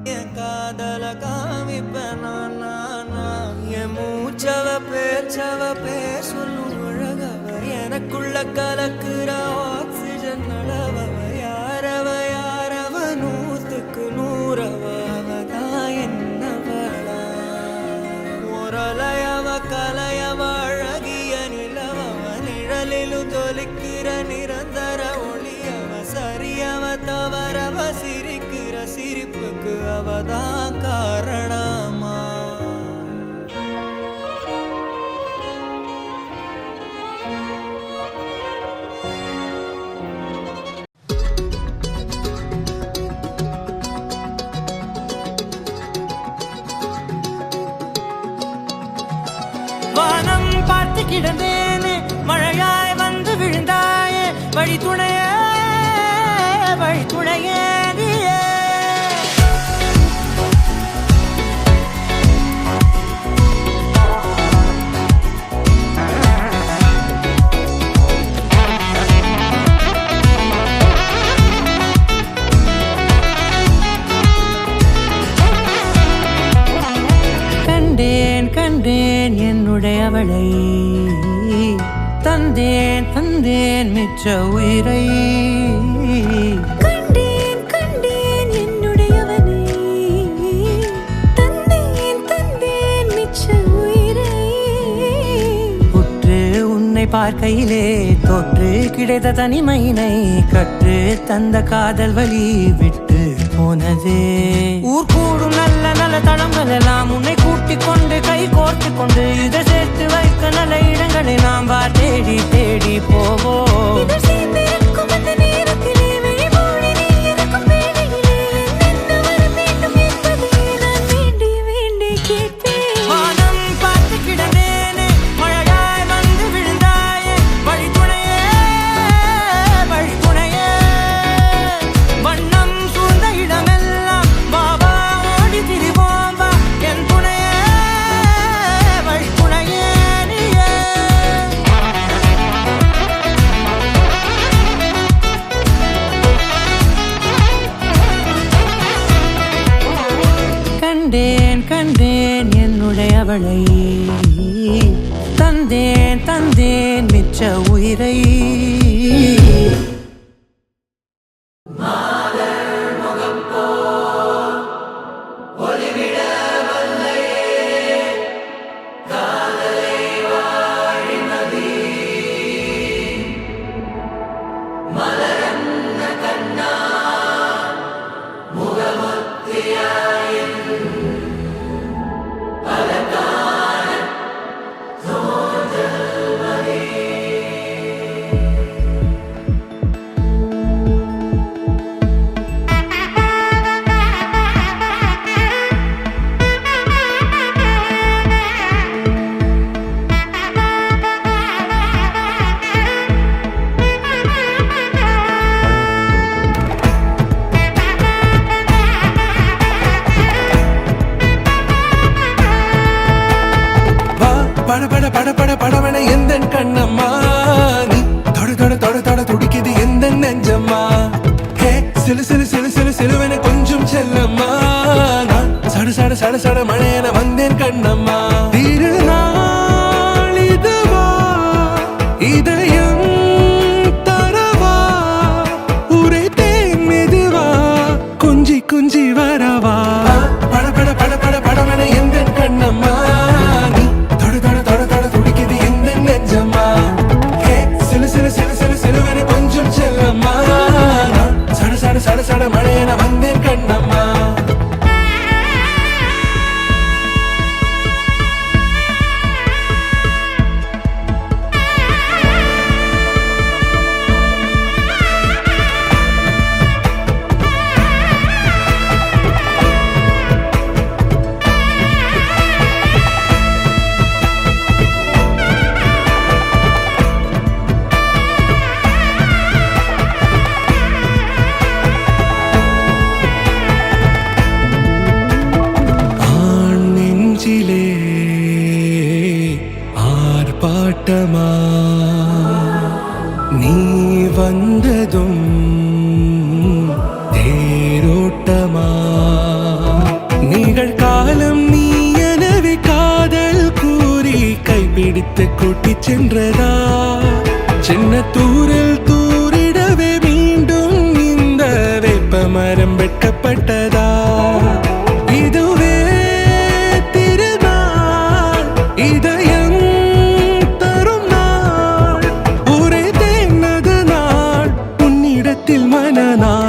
என் காதல காமிப்பேன் என் மூச்சவ பேர் சொல்லும் அழகவ எனக்குள்ள கலக்குற ஆக்சிஜன் அளவவ யாரவ நூத்துக்கு நூறவ அவதான் என்னவளா ஒரலையவ கலையவ அழகிய நிலவவ நிழலிலும் தொலிக்கிற நிரந்தர ஒளியவ சரியவ தவறவ சிரிக்கிற சிரிப்புக்கு அவதான் காரணமா வானம் பார்த்து கிடந்தேனே மழையாய் வந்து விழுந்தாயே வழி துணையே நீயே கண்டேன் என்னுடையவளை தந்தேன் மிச்ச உயிரை கண்டேன் என்னுடையவனை தந்தேன் மிச்ச உயிரை உற்று உன்னை பார்க்கையிலே தொற்று கிடைத்த தனிமையினை கற்று தந்த காதல் வழி விட்டு போனதே ஊர் கூடும் நல்ல நல்ல தளங்கள் எல்லாம் உன்னை கூட்டிக் கொண்டு கை கோர்த்து கொண்டு இதை சேர்த்து வைக்க நல்ல இடங்களை நாம் தேடி போவோம் கண்டேன் என்னுடையவளை தந்தேன் மிச்ச உயிரை படவன எந்த கண்ணம்மா நீ தொட துடிக்குது எந்த நெஞ்சம்மா ஹே சிலுவென கொஞ்சம் செல்லம்மா நான் சட மழையென வந்தேன் கண்ணம்மா திருநாள் இதுவா இதயம் தரவா உரைத்தேன் மெதுவா குஞ்சி வரவா படவன எந்த கண்ணம்மா சட மழையென வந்தேன் கண்ணம்மா அழைத்து கூட்டிச் சென்றதா சின்ன தூரில் தூரிடவே மீண்டும் இந்த வேப்ப மரம் வெட்கப்பட்டதா இதுவே திருநாள் இதயம் தரும் நாள் ஒரே தேனது நாள் உன்னிடத்தில் மனநாள்